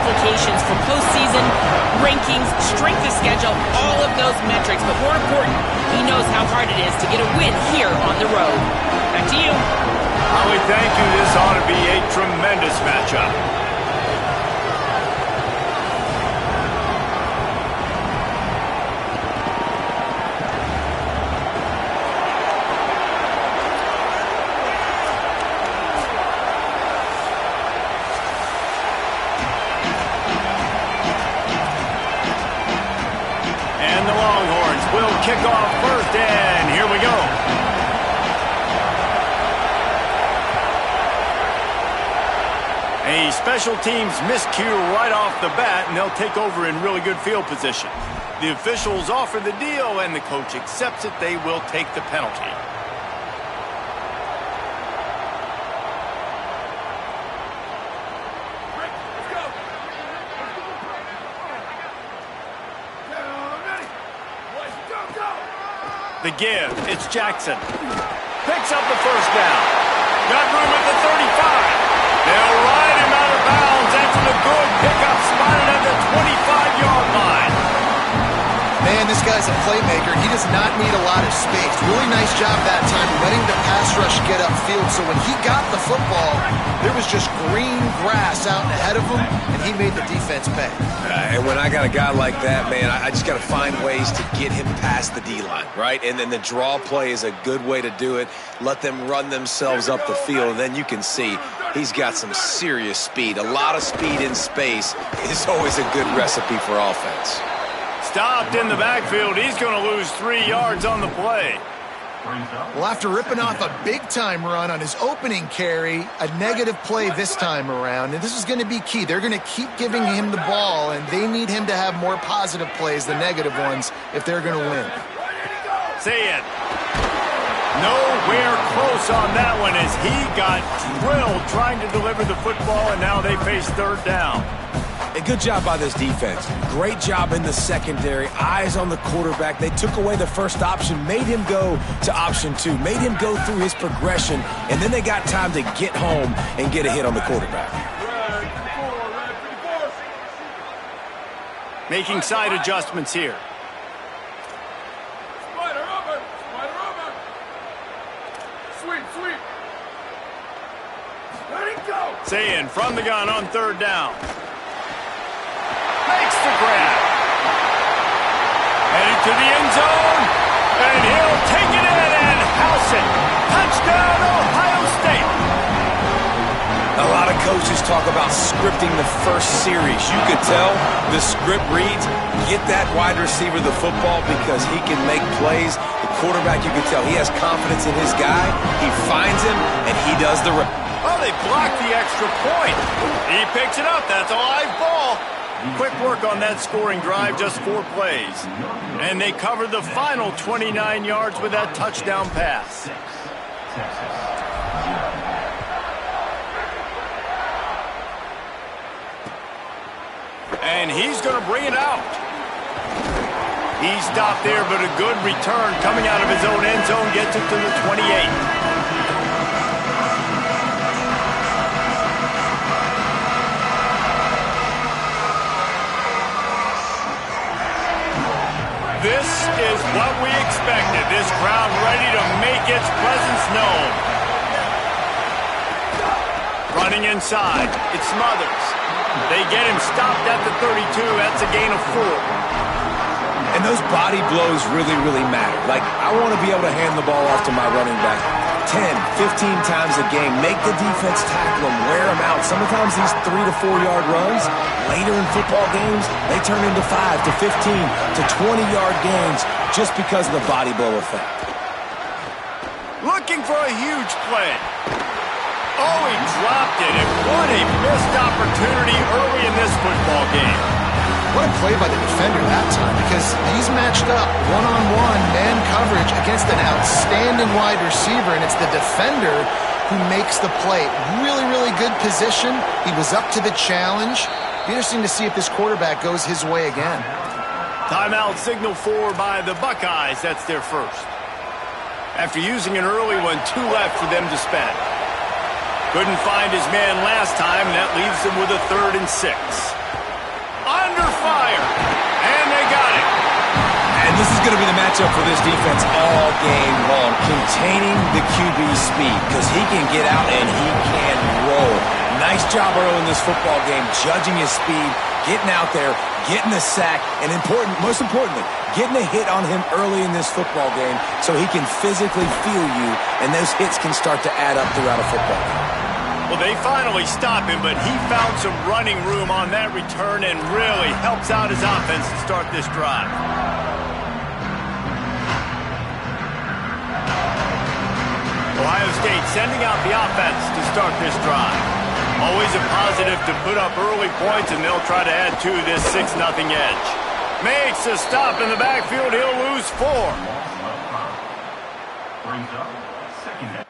implications for postseason, rankings, strength of schedule, all of those metrics. But more important, he knows how hard it is to get a win here on the road. Back to you. Holly, thank you. This ought to be a tremendous matchup. Kick off first, and here we go. A special teams miscue right off the bat, and they'll take over in really good field position. The officials offer the deal, and the coach accepts it. They will take the penalty. The give, it's Jackson. Picks up the first down. Got room at the 35. They'll ride him out of bounds. That's a good pickup, spotted at the 25-yard line. Man, this guy's a playmaker. He does not need a lot of space. Really nice job that time letting the pass rush get upfield. So when he got the football, there was just green grass out ahead of him, and he made the defense pay. And when I got a guy like that, man, I just got to find ways to get him past the D-line, right? And then the draw play is a good way to do it. Let them run themselves up the field, and then you can see he's got some serious speed. A lot of speed in space is always a good recipe for offense. Stopped in the backfield. He's going to lose 3 yards on the play. Well, after ripping off a big-time run on his opening carry, a negative play this time around, and this is going to be key. They're going to keep giving him the ball, and they need him to have more positive plays than negative ones if they're going to win. Say it. Nowhere close on that one as he got drilled trying to deliver the football, and now they face third down. A good job by this defense. Great job in the secondary. Eyes on the quarterback. They took away the first option, made him go to option 2, made him go through his progression, and then they got time to get home and get a hit on the quarterback. Making side adjustments here. Saying from the gun on third down. Makes the grab. Headed to the end zone. And he'll take it in and house it. Touchdown, Ohio State. A lot of coaches talk about scripting the first series. You could tell the script reads, get that wide receiver the football because he can make plays. The quarterback, you can tell he has confidence in his guy. He finds him, and he does the rest. Oh, they blocked the extra point. He picks it up. That's a live ball. Quick work on that scoring drive, just 4 plays. And they covered the final 29 yards with that touchdown pass. And he's going to bring it out. He stopped there, but a good return coming out of his own end zone gets it to the 28. This is what we expected. This crowd ready to make its presence known. Running inside. It Smothers. They get him stopped at the 32. That's a gain of 4. And those body blows really, really matter. Like, I want to be able to hand the ball off to my running back 10, 15 times a game. Make the defense tackle him, wear him out. Sometimes these 3 to 4 yard runs, later in football games, they turn into 5 to 15 to 20-yard gains just because of the body blow effect. Looking for a huge play. Oh, he dropped it, and what a missed opportunity early in this football game. What a play by the defender that time, because he's matched up one-on-one man coverage against an outstanding wide receiver, and it's the defender who makes the play. Really, really good position. He was up to the challenge. Be interesting to see if this quarterback goes his way again. Timeout signal for by the Buckeyes. That's their first. After using an early one, 2 left for them to spend. Couldn't find his man last time. That leaves him with a 3rd and 6. Under fire. And they got it. And this is going to be the matchup for this defense all game long. Containing the QB's speed, because he can get out and he can roll. Nice job early in this football game, judging his speed, getting out there, getting the sack, and most importantly, getting a hit on him early in this football game so he can physically feel you, and those hits can start to add up throughout a football game. Well, they finally stop him, but he found some running room on that return and really helps out his offense to start this drive. Ohio State sending out the offense to start this drive. Always a positive to put up early points, and they'll try to add to this 6-0 edge. Makes a stop in the backfield. He'll lose 4. Brings up second down.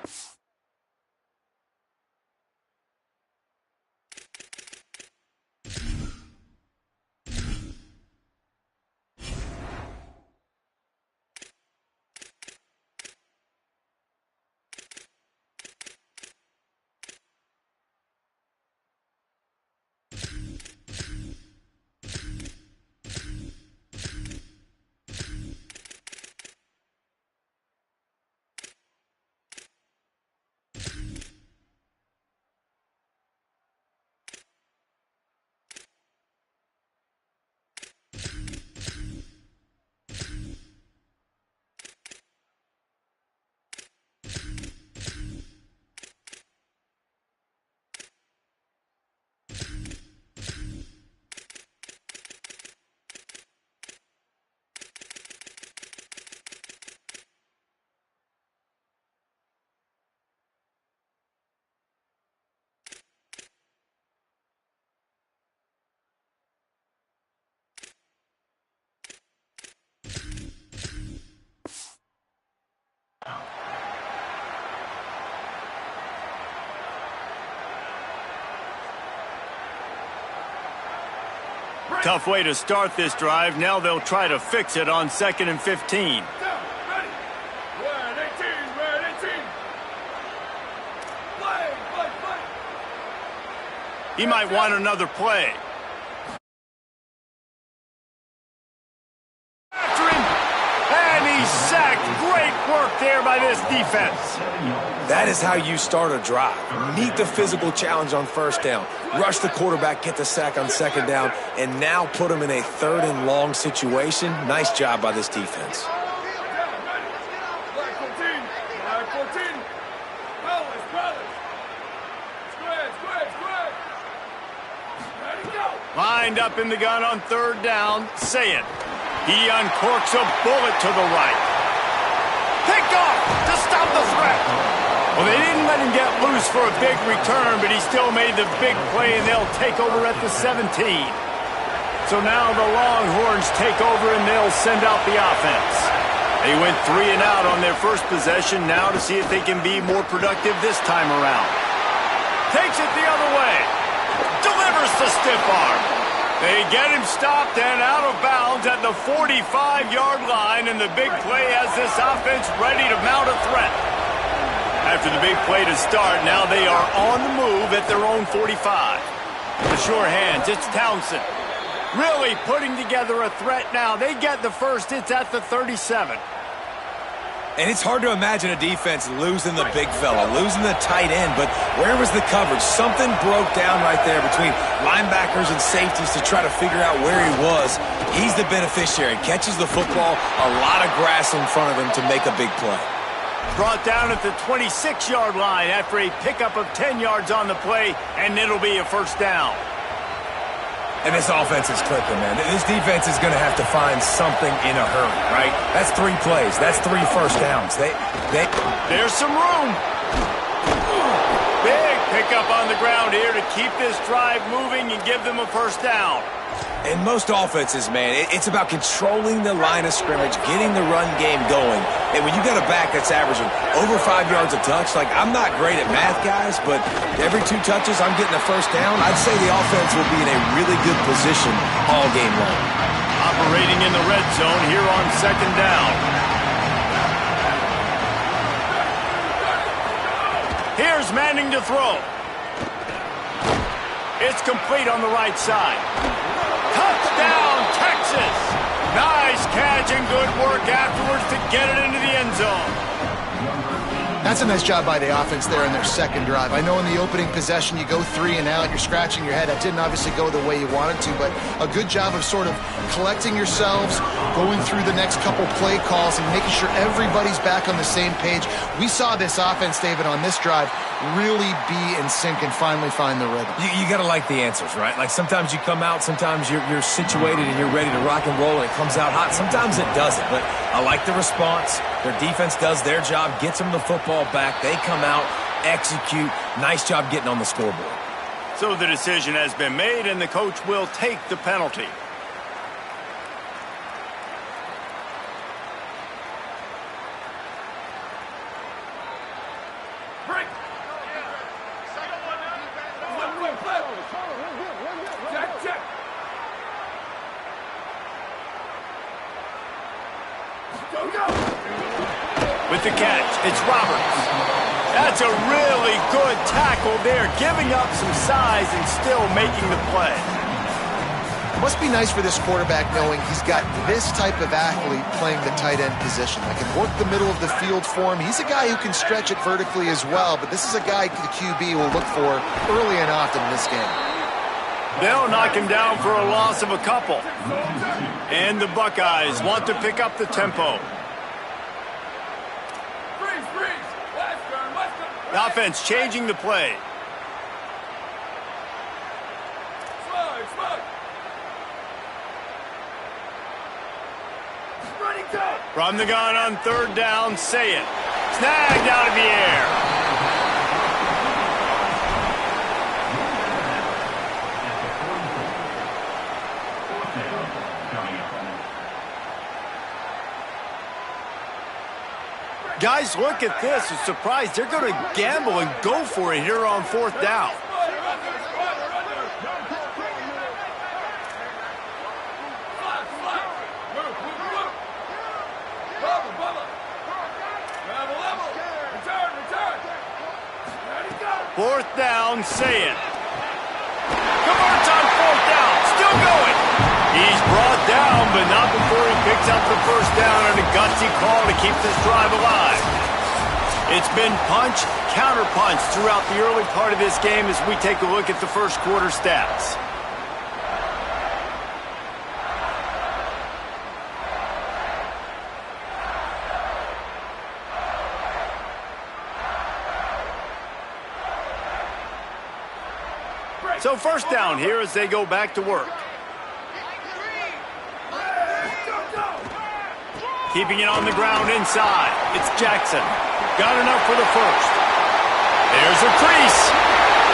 Tough way to start this drive. Now they'll try to fix it on 2nd and 15. He might want another play. After him, and he's sacked. Great work there by this defense. That is how you start a drive. Meet the physical challenge on 1st down. Rush the quarterback, get the sack on 2nd down, and now put him in a 3rd and long situation. Nice job by this defense. Lined up in the gun on 3rd down. Say it. He uncorks a bullet to the right. Picked off to stop the threat. Well, they didn't let him get loose for a big return, but he still made the big play, and they'll take over at the 17. So now the Longhorns take over, and they'll send out the offense. They went 3 and out on their first possession, now to see if they can be more productive this time around. Takes it the other way. Delivers the stiff arm. They get him stopped and out of bounds at the 45-yard line, and the big play has this offense ready to mount a threat. After the big play to start, now they are on the move at their own 45. The sure hands, it's Townsend. Really putting together a threat now. They get the first, it's at the 37. And it's hard to imagine a defense losing the big fella, losing the tight end, but where was the coverage? Something broke down right there between linebackers and safeties to try to figure out where he was. He's the beneficiary, catches the football, a lot of grass in front of him to make a big play. Brought down at the 26-yard line after a pickup of 10 yards on the play, and it'll be a 1st down. And this offense is clicking, man. This defense is going to have to find something in a hurry, right? That's 3 plays. That's 3 first downs. There's some room. Big pickup on the ground here to keep this drive moving and give them a 1st down. In most offenses, man, it's about controlling the line of scrimmage, getting the run game going. And when you got a back that's averaging over 5 yards a touch, like, I'm not great at math, guys, but every 2 touches I'm getting a 1st down, I'd say the offense will be in a really good position all game long. Operating in the red zone here on 2nd down. Here's Manning to throw. It's complete on the right side. Touchdown, Texas! Nice catch and good work afterwards to get it into the end zone. That's a nice job by the offense there in their second drive. I know in the opening possession you go 3 and out, you're scratching your head. That didn't obviously go the way you wanted to, but a good job of sort of collecting yourselves, going through the next couple play calls and making sure everybody's back on the same page. We saw this offense, David, on this drive really be in sync and finally find the rhythm. You got to like the answers, right? Like sometimes you come out, sometimes you're situated and you're ready to rock and roll and it comes out hot. Sometimes it doesn't, but I like the response. Their defense does their job, gets them the football back. They come out, execute. Nice job getting on the scoreboard. So the decision has been made and the coach will take the penalty. With the catch, it's Roberts. That's a really good tackle there, giving up some size and still making the play. Must be nice for this quarterback knowing he's got this type of athlete playing the tight end position. That can work the middle of the field for him. He's a guy who can stretch it vertically as well, but this is a guy the QB will look for early and often in this game. They'll knock him down for a loss of a couple. And the Buckeyes want to pick up the tempo. The offense changing the play. From the gun on third down, say it. Snagged out of the air. Guys, look at this. I'm surprised they're going to gamble and go for it here on fourth down. Fourth down, say it. Converts on fourth down, still going. He's brought down, but not before he picks up the first down on a gutsy call to keep this drive alive. It's been punch, counter-punch throughout the early part of this game as we take a look at the first quarter stats. So first down here as they go back to work. Keeping it on the ground inside. It's Jackson. Got enough for the first. There's a crease.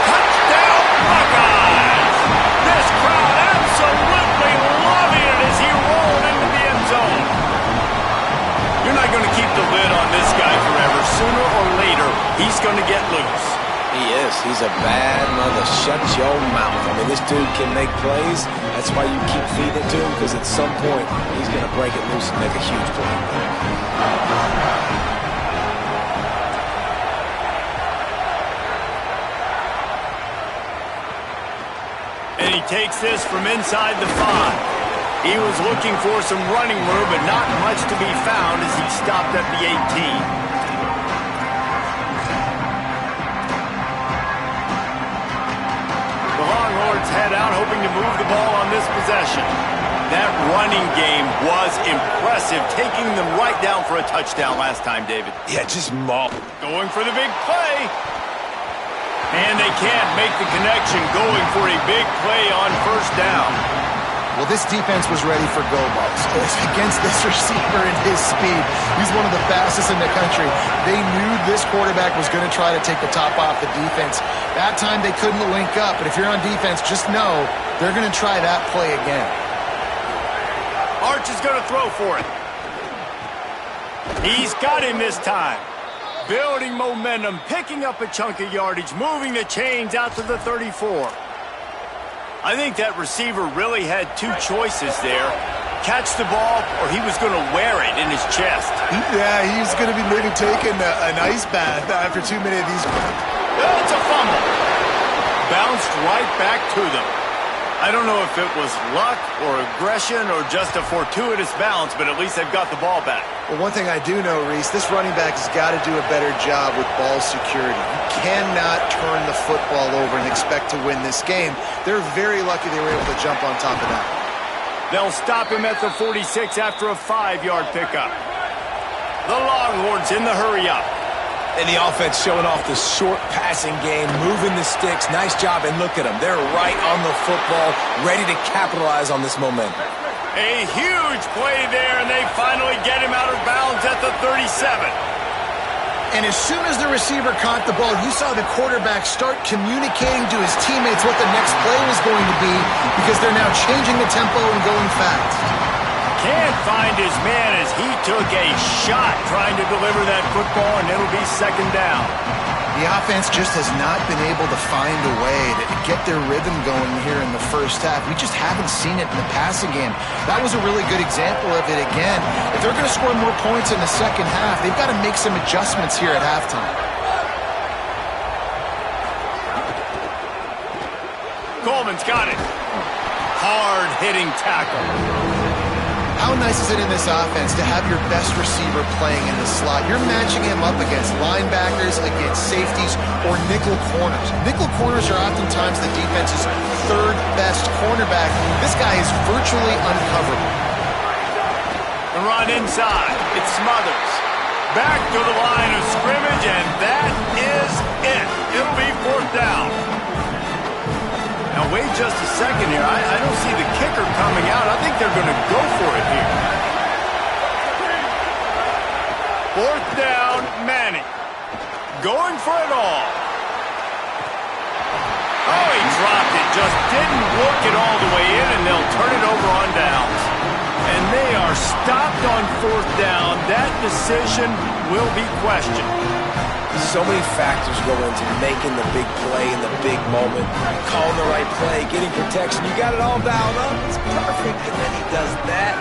Touchdown, Buckeyes! This crowd absolutely loving it as he rolled into the end zone. You're not going to keep the lid on this guy forever. Sooner or later, he's going to get loose. He is. He's a bad mother. Shut your mouth. I mean, this dude can make plays. That's why you keep feeding it to him, because at some point, he's going to break it loose and make a huge play. And he takes this from inside the 5. He was looking for some running room, but not much to be found as he stopped at the 18. Head out, hoping to move the ball on this possession. That running game was impressive, taking them right down for a touchdown last time, David. Yeah, just maul. Going for the big play. And they can't make the connection, going for a big play on first down. Well, this defense was ready for go balls against this receiver and his speed. He's one of the fastest in the country. They knew this quarterback was going to try to take the top off the defense. That time they couldn't link up, but if you're on defense, just know they're going to try that play again. Arch is going to throw for it. He's got him this time. Building momentum, picking up a chunk of yardage, moving the chains out to the 34. I think that receiver really had two choices there. Catch the ball, or he was going to wear it in his chest. Yeah, he's going to be maybe taking an ice bath after too many of these. It's a fumble. bounced right back to them. I don't know if it was luck or aggression or just a fortuitous bounce, but at least they've got the ball back. Well, one thing I do know, Reese, this running back has got to do a better job with ball security. You cannot turn the football over and expect to win this game. They're very lucky they were able to jump on top of that. They'll stop him at the 46 after a 5-yard pickup. The Longhorns in the hurry-up. And the offense showing off the short passing game, moving the sticks. Nice job, and look at them. They're right on the football, ready to capitalize on this momentum. A huge play there, and they finally get him out of bounds at the 37. And as soon as the receiver caught the ball, you saw the quarterback start communicating to his teammates what the next play was going to be because they're now changing the tempo and going fast. Can't find his man as he took a shot trying to deliver that football, and it'll be second down. The offense just has not been able to find a way to get their rhythm going here in the first half. We just haven't seen it in the passing game. That was a really good example of it again. If they're going to score more points in the second half, they've got to make some adjustments here at halftime. Coleman's got it. Hard-hitting tackle. How nice is it in this offense to have your best receiver playing in the slot? You're matching him up against linebackers, against safeties, or nickel corners. Nickel corners are oftentimes the defense's third best cornerback. This guy is virtually uncoverable. The run inside. It smothers. Back to the line of scrimmage, and that is it. It'll be fourth down. Now, wait just a second here. I don't see the kicker coming out. I think they're going to go for it here. Fourth down, Manning. Going for it all. Oh, he dropped it. Just didn't work it all the way in, and they'll turn it over on downs. And they are stopped on fourth down. That decision will be questioned. So many factors go into making the big play in the big moment. Calling the right play, getting protection. You got it all dialed up. It's perfect. And then he does that.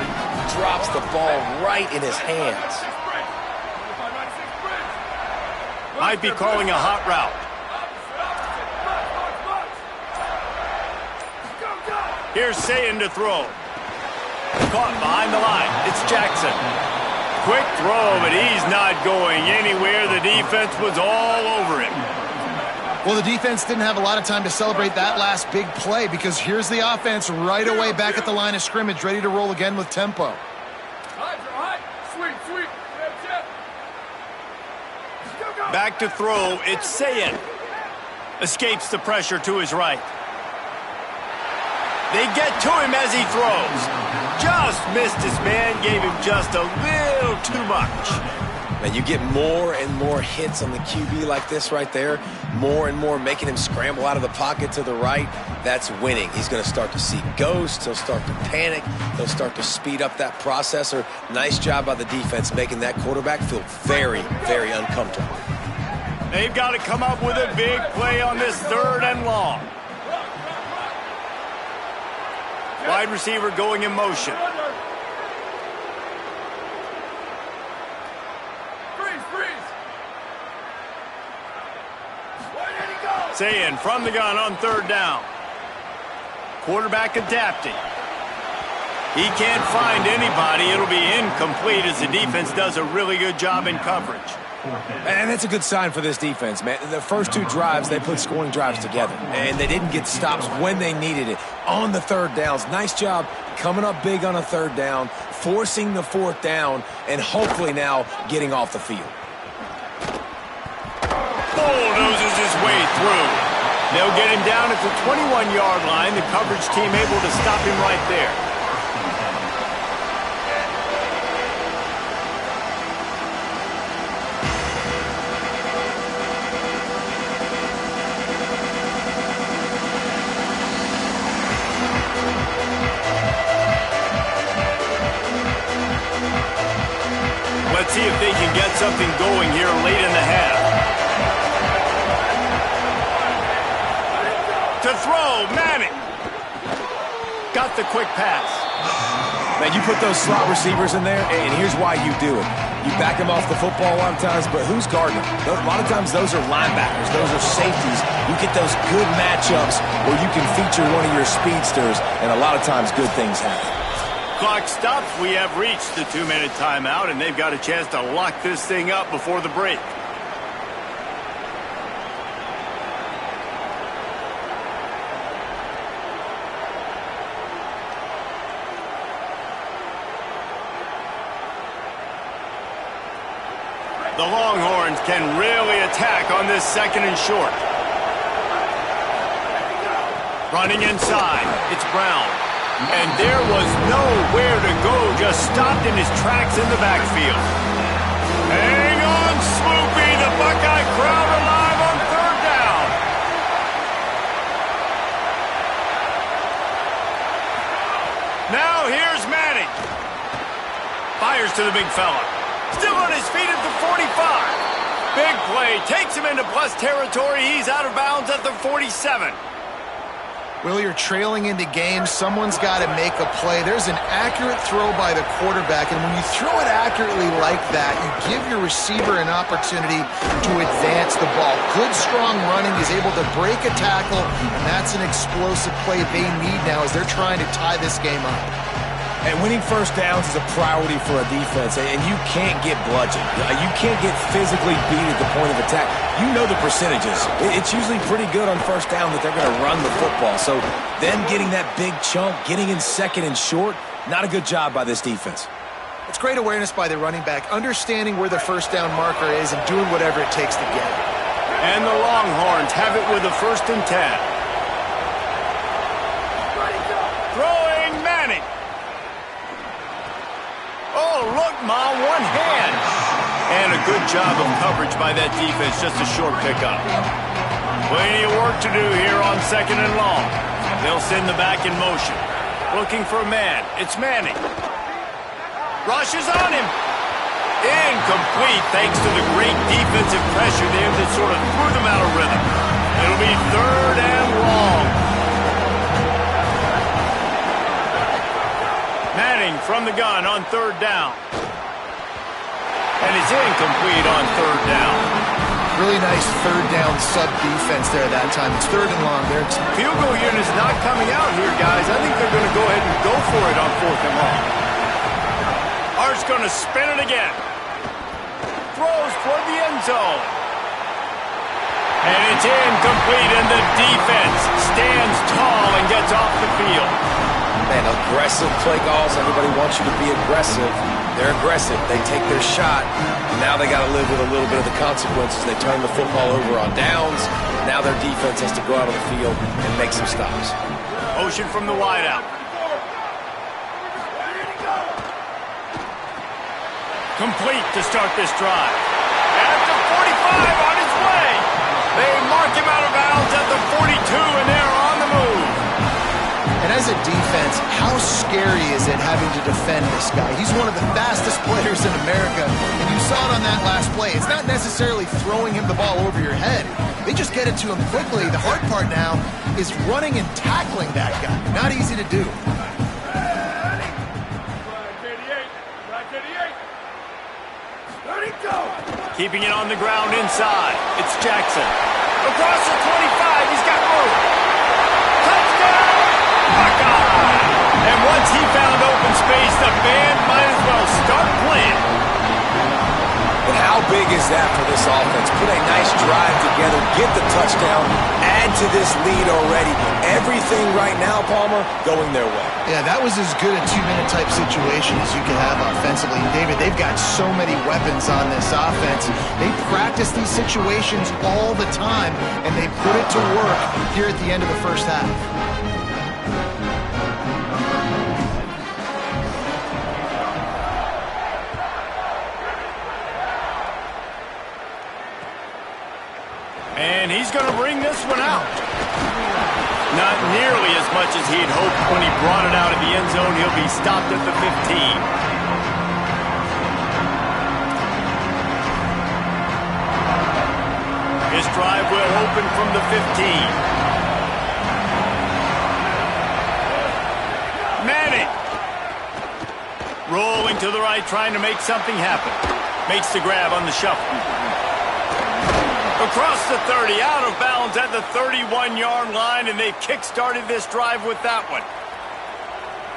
Drops the ball right in his hands. Might be calling a hot route. Here's Sayin to throw. Caught behind the line. It's Jackson. Quick throw, but he's not going anywhere. The defense was all over him. Well, the defense didn't have a lot of time to celebrate that last big play because here's the offense right away back at the line of scrimmage, ready to roll again with tempo. Back to throw, it's Sayin. Escapes the pressure to his right. They get to him as he throws. Just missed his man, gave him just a little too much. Man, you get more and more hits on the QB like this right there. More and more making him scramble out of the pocket to the right. That's winning. He's going to start to see ghosts. He'll start to panic. He'll start to speed up that processor. Nice job by the defense making that quarterback feel very, very uncomfortable. They've got to come up with a big play on this third and long. Wide receiver going in motion. Sayin from the gun on third down. Quarterback adapting. He can't find anybody. It'll be incomplete as the defense does a really good job in coverage. And that's a good sign for this defense, man. The first two drives, they put scoring drives together. And they didn't get stops when they needed it. On the third downs, nice job coming up big on a third down, forcing the fourth down, and hopefully now getting off the field. Bulldozes his way through. They'll get him down at the 21-yard line. The coverage team able to stop him right there. Let's see if they can get something going here late in the half. To throw, Manning. Got the quick pass. Man, you put those slot receivers in there, and here's why you do it. You back him off the football a lot of times, but who's guarding him? A lot of times those are linebackers. Those are safeties. You get those good matchups where you can feature one of your speedsters, and a lot of times good things happen. Clock stops. We have reached the 2-minute timeout, and they've got a chance to lock this thing up before the break. The Longhorns can really attack on this 2nd and short. Running inside, it's Brown. And there was nowhere to go, just stopped in his tracks in the backfield. Hang on, Swoopy, the Buckeye crowd alive on 3rd down. Now here's Manning. Fires to the big fella. Still on his feet at the 45. Big play. Takes him into plus territory. He's out of bounds at the 47. Will, you're trailing into games. Someone's got to make a play. There's an accurate throw by the quarterback, and when you throw it accurately like that, you give your receiver an opportunity to advance the ball. Good, strong running. He's able to break a tackle, and that's an explosive play they need now as they're trying to tie this game up. And winning first downs is a priority for a defense, and you can't get bludgeoned. You can't get physically beat at the point of attack. You know the percentages. It's usually pretty good on first down that they're going to run the football. So them getting that big chunk, getting in 2nd and short, not a good job by this defense. It's great awareness by the running back, understanding where the first down marker is and doing whatever it takes to get it. And the Longhorns have it with a 1st and 10. Throwing Manning. Oh, look, Mom, one hand. And a good job of coverage by that defense, just a short pickup. Plenty of work to do here on 2nd and long. They'll send the back in motion. Looking for a man. It's Manning. Rushes on him. Incomplete thanks to the great defensive pressure there that sort of threw them out of rhythm. It'll be 3rd and long. Manning from the gun on 3rd down. And it's incomplete on 3rd down. Really nice 3rd down sub-defense there that time. It's 3rd and long there. Field goal unit's not coming out here, guys. I think they're going to go ahead and go for it on 4th and long. Hart's going to spin it again. Throws toward the end zone. And it's incomplete, and the defense stands tall and gets off the field. Man, aggressive play calls. Everybody wants you to be aggressive. They're aggressive. They take their shot. Now they got to live with a little bit of the consequences. They turn the football over on downs. Now their defense has to go out on the field and make some stops. Motion from the wideout. Complete to start this drive. At the 45 on his way. They mark him out of bounds at the 42, and they're on the move. And as a defense, how scary is it having to defend this guy? He's one of the fastest players in America, and you saw it on that last play. It's not necessarily throwing him the ball over your head. They just get it to him quickly. The hard part now is running and tackling that guy. Not easy to do. Keeping it on the ground inside. It's Jackson. Across the 25, he's got room. Touchdown! Buckeye! And once he found open space, the band might as well start playing. And how big is that for this offense? Put a nice drive together, get the touchdown, add to this lead already. Everything right now, Palmer, going their way. Yeah, that was as good a 2-minute type situation as you could have offensively. And David, they've got so many weapons on this offense. They practice these situations all the time, and they put it to work here at the end of the first half. And he's going to bring this one out. Not nearly as much as he'd hoped when he brought it out of the end zone. He'll be stopped at the 15. His drive will open from the 15. Manning. Rolling to the right, trying to make something happen. Makes the grab on the shuffle. Across the 30, out of bounds at the 31-yard line, and they've kick-started this drive with that one.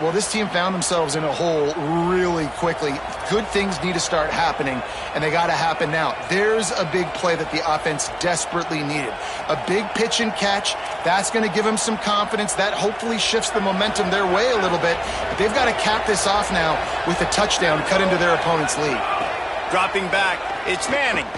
Well, this team found themselves in a hole really quickly. Good things need to start happening, and they got to happen now. There's a big play that the offense desperately needed. A big pitch and catch. That's going to give them some confidence. That hopefully shifts the momentum their way a little bit. But they've got to cap this off now with a touchdown to cut into their opponent's lead. Dropping back, it's Manning.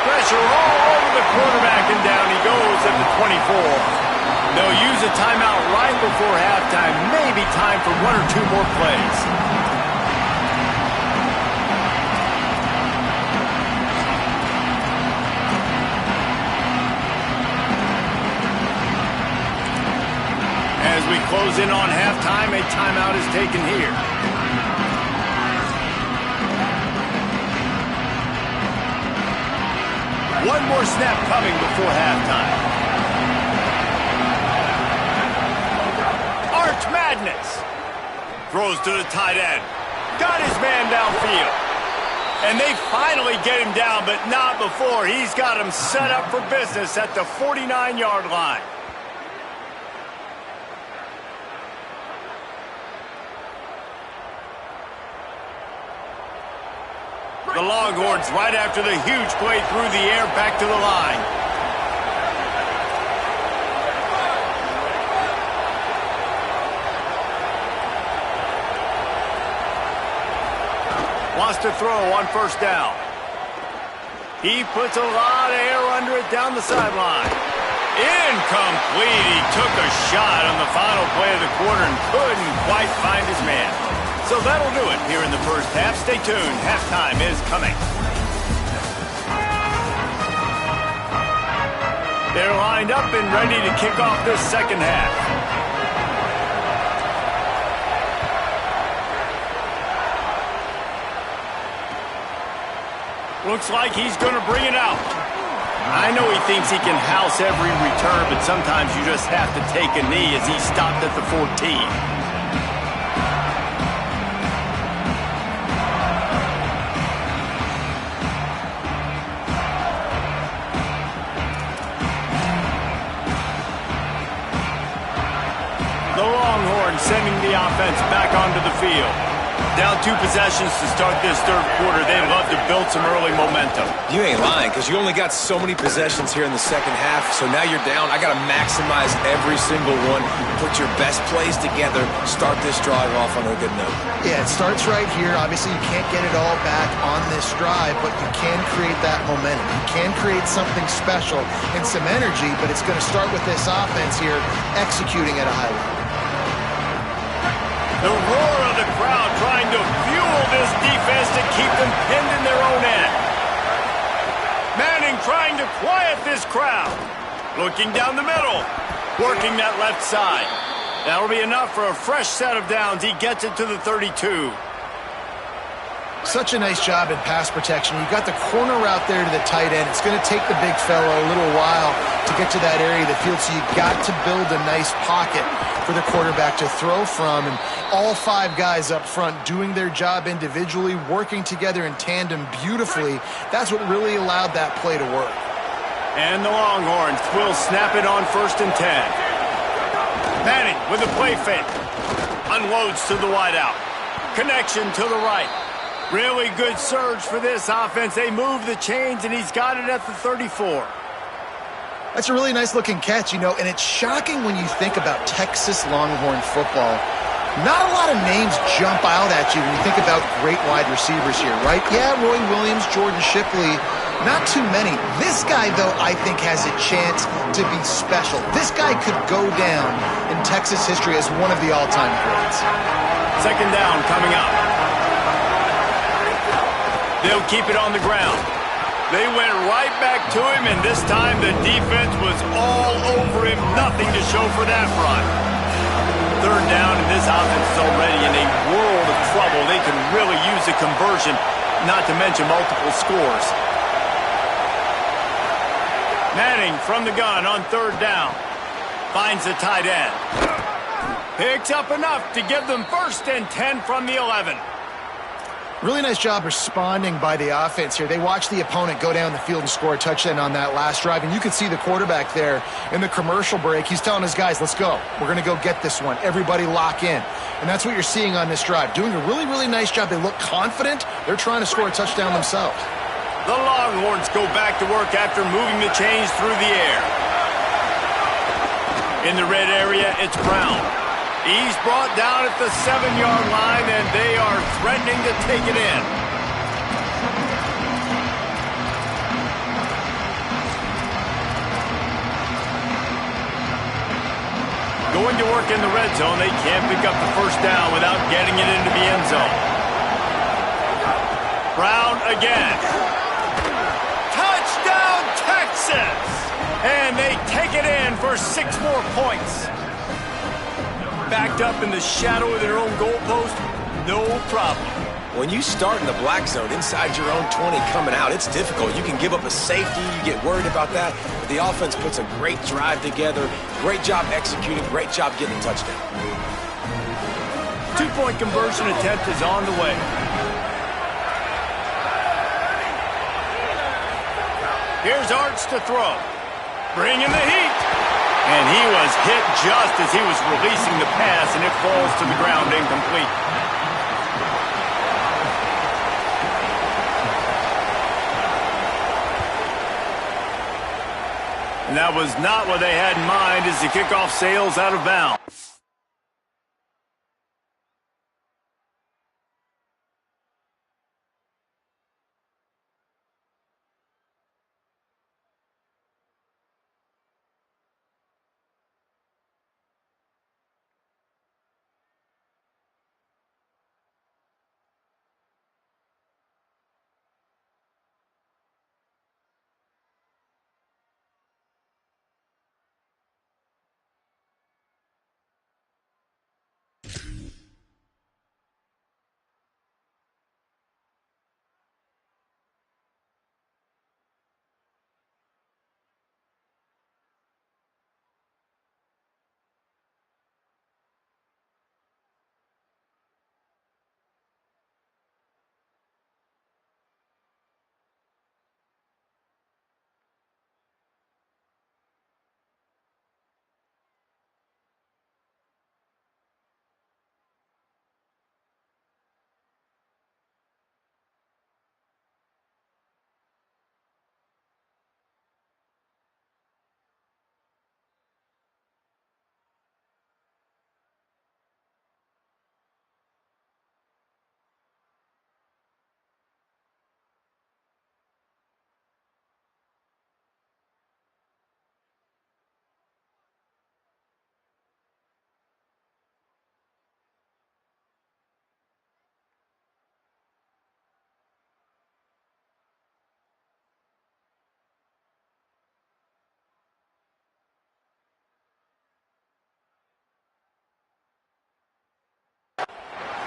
Pressure all over the quarterback, and down he goes at the 24. They'll use a timeout right before halftime. Maybe time for one or two more plays. As we close in on halftime, a timeout is taken here. One more snap coming before halftime. Madness. Throws to the tight end. Got his man downfield. And they finally get him down, but not before. He's got him set up for business at the 49-yard line. The Longhorns right after the huge play through the air back to the line. Wants to throw on first down. He puts a lot of air under it down the sideline. Incomplete. He took a shot on the final play of the quarter and couldn't quite find his man. So that'll do it here in the first half. Stay tuned. Halftime is coming. They're lined up and ready to kick off this second half. Looks like he's going to bring it out. I know he thinks he can house every return, but sometimes you just have to take a knee as he stopped at the 14. The Longhorns sending the offense back onto the field. Down 2 possessions to start this third quarter. They'd love to build some early momentum. You ain't lying, because you only got so many possessions here in the second half, so now you're down. I got to maximize every single one. Put your best plays together. Start this drive off on a good note. Yeah, it starts right here. Obviously, you can't get it all back on this drive, but you can create that momentum. You can create something special and some energy, but it's going to start with this offense here executing at a high level. The roar of the crowd trying to fuel this defense to keep them pinned in their own end. Manning trying to quiet this crowd. Looking down the middle. Working that left side. That'll be enough for a fresh set of downs. He gets it to the 32. Such a nice job in pass protection. You got the corner route there to the tight end. It's going to take the big fella a little while to get to that area of the field, so you got to build a nice pocket for the quarterback to throw from. And all 5 guys up front doing their job individually, working together in tandem beautifully. That's what really allowed that play to work. And the Longhorns will snap it on 1st and 10. Manning with a play fake. Unloads to the wideout. Connection to the right. Really good surge for this offense. They move the chains, and he's got it at the 34. That's a really nice-looking catch, and it's shocking when you think about Texas Longhorn football. Not a lot of names jump out at you when you think about great wide receivers here, right? Yeah, Roy Williams, Jordan Shipley, not too many. This guy, though, I think has a chance to be special. This guy could go down in Texas history as one of the all-time greats. Second down coming up. They'll keep it on the ground. They went right back to him, and this time the defense was all over him. Nothing to show for that run. Third down, and this offense is already in a world of trouble. They can really use a conversion, not to mention multiple scores. Manning from the gun on third down. Finds the tight end. Picks up enough to give them 1st and 10 from the 11. Really nice job responding by the offense here. They watched the opponent go down the field and score a touchdown on that last drive, and you could see the quarterback there in the commercial break. He's telling his guys, let's go. We're going to go get this one. Everybody lock in. And that's what you're seeing on this drive. Doing a really, really nice job. They look confident. They're trying to score a touchdown themselves. The Longhorns go back to work after moving the chains through the air. In the red area, it's Brown. He's brought down at the 7-yard line, and they are threatening to take it in. Going to work in the red zone, they can't pick up the first down without getting it into the end zone. Brown again. Touchdown, Texas! And they take it in for 6 more points. Backed up in the shadow of their own goalpost, no problem. When you start in the black zone inside your own 20 coming out, it's difficult. You can give up a safety, you get worried about that, but the offense puts a great drive together, great job executing, great job getting a touchdown. 2-point conversion attempt is on the way. Here's Arts to throw. Bringing the heat. And he was hit just as he was releasing the pass, and it falls to the ground incomplete. And that was not what they had in mind as the kickoff sails out of bounds.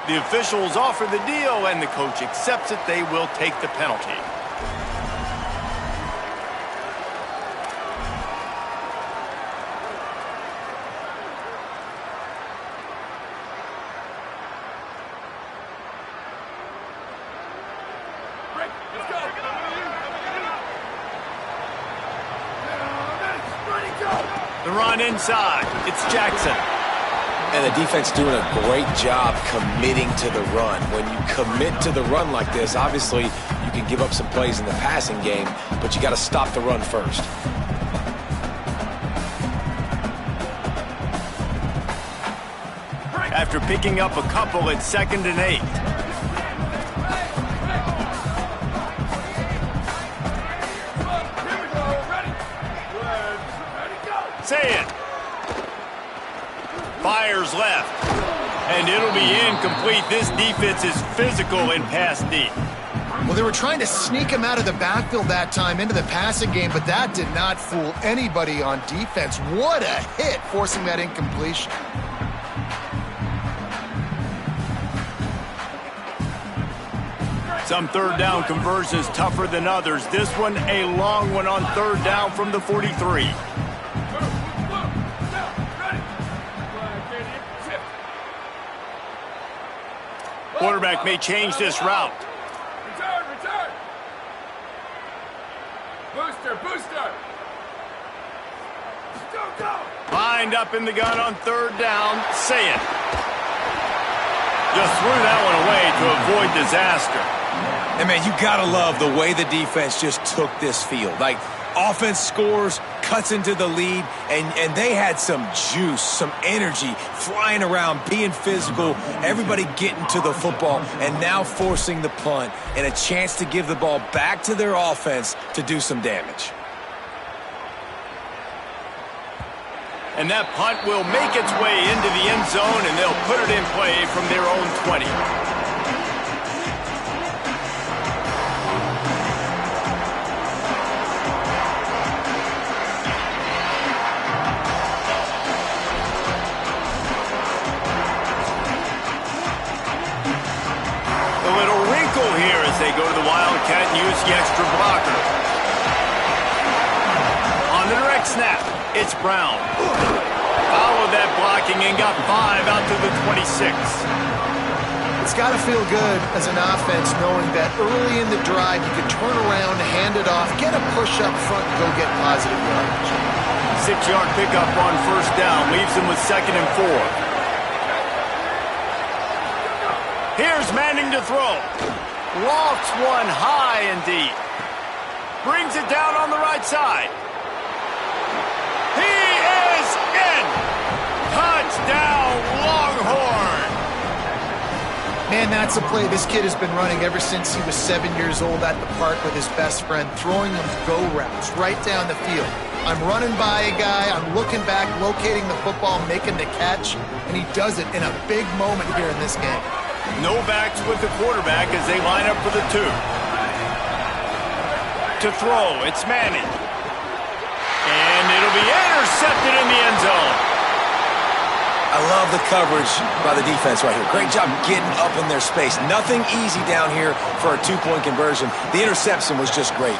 The officials offer the deal, and the coach accepts it. They will take the penalty. The run inside. It's Jackson. And the defense doing a great job committing to the run. When you commit to the run like this, obviously you can give up some plays in the passing game, but you got to stop the run first. After picking up a couple, it's 2nd and 8. Say it. Fires left. And it'll be incomplete. This defense is physical in pass deep. Well, they were trying to sneak him out of the backfield that time into the passing game, but that did not fool anybody on defense. What a hit, forcing that incompletion. Some third down conversions tougher than others. This one, a long one on 3rd down from the 43. Quarterback may change this route. lined up in the gun on third down. Saying. Just threw that one away to avoid disaster. And, man, you got to love the way the defense just took this field. Like, offense scores, cuts into the lead, and they had some juice, some energy, flying around, being physical, everybody getting to the football, and now forcing the punt and a chance to give the ball back to their offense to do some damage. And that punt will make its way into the end zone, and they'll put it in play from their own 20. A little wrinkle here as they go to the Wildcat and use the extra blocker. On the direct snap. It's Brown. Followed that blocking and got 5 out to the 26. It's got to feel good as an offense knowing that early in the drive you can turn around, hand it off, get a push up front, and go get positive yardage. 6-yard pickup on first down leaves them with 2nd and 4. Here's Manning to throw. Lofts one high and deep. Brings it down on the right side. He is in! Touchdown, Longhorn! Man, that's a play this kid has been running ever since he was 7 years old at the park with his best friend, throwing them go routes right down the field. I'm running by a guy, I'm looking back, locating the football, making the catch, and he does it in a big moment here in this game. No backs with the quarterback as they line up for the 2. To throw, it's Manning. And it'll be intercepted in the end zone. I love the coverage by the defense right here. Great job getting up in their space. Nothing easy down here for a 2-point conversion. The interception was just gravy.